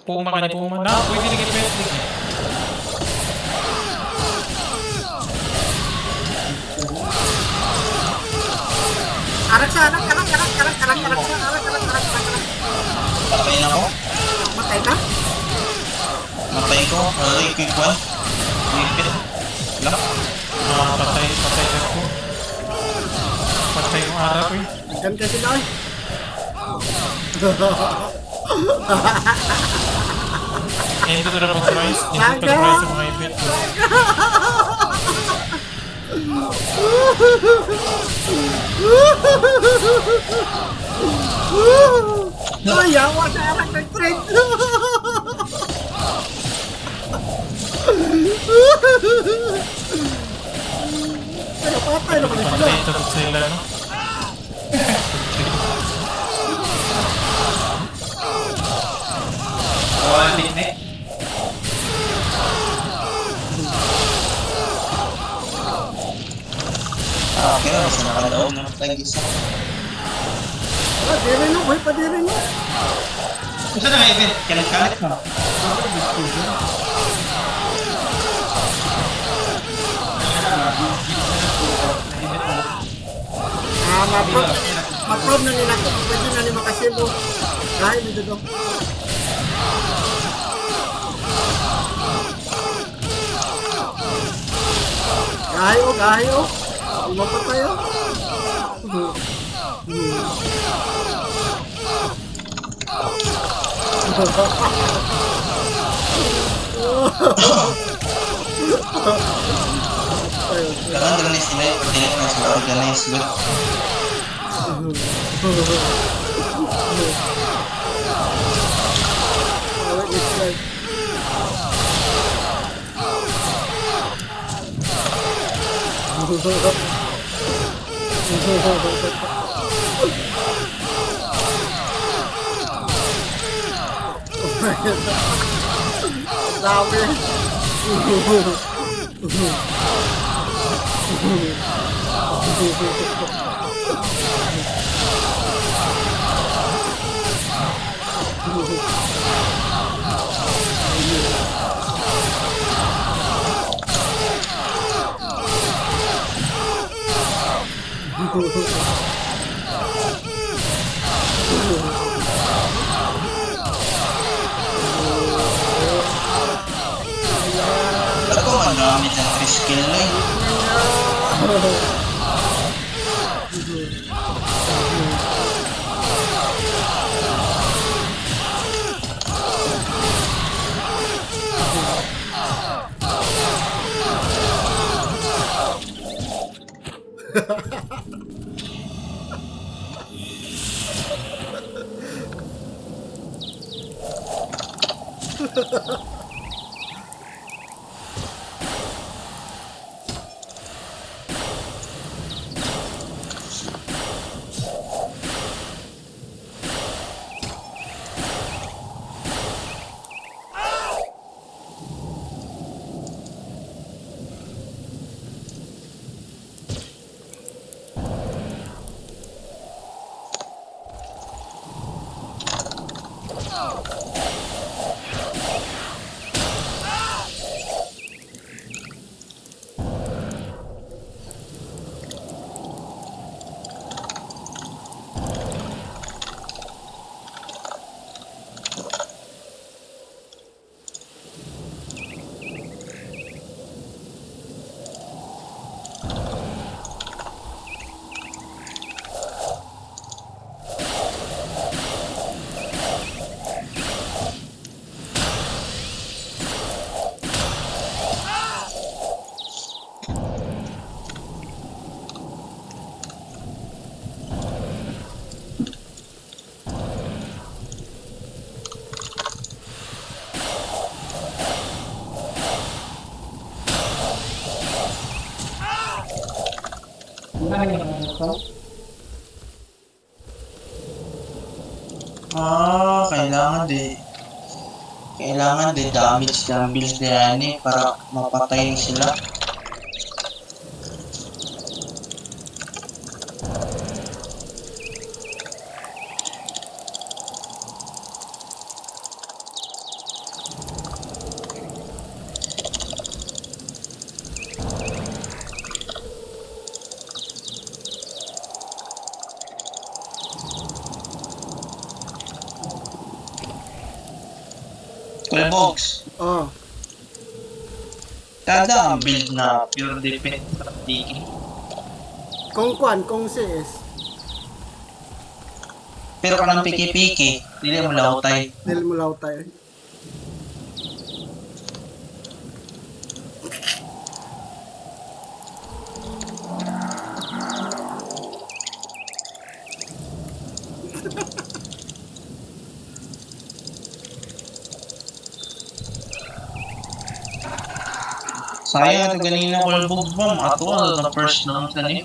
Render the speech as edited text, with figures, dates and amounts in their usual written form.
Puma ka ni Puma na. Pwede na pwede. Arak sa anak. Patay na ako. Matay ka? Matay ko. Ay, quick one. Ipit. Lang. Patay ako. Patay yung arak eh. Andyan ka sila eh. Ito na naman price. Ito na price sa mga event. Ay, yawa sa anak ng trend. Pero patay naman sila. Patay ito sila no. Oh, limit. Okay, mas nakalaog na tag-isa. Padiri no, boy, padiri no. Gusto na event, kalit-kalit mo. Ma-probe na nila ko. Pwede na ni makasibo. Dahil nito do. Gahay o. Lumapot tayo. Kailangan lang sila yung pagdinig na sila organized good. Dami. Ako magamit ang 3 skill na eh. Kailangan din damage ng build na yan eh, para mapatay sila. Kuya Bogs, Oh. kada ang build na pure defense at digging. Kung CS. Pero ka ng piki-piki, hindi mo lautay. Dahil mo lao tayo. Sayang ito ganina ko albog bomb. Ato ang the first ng tanim.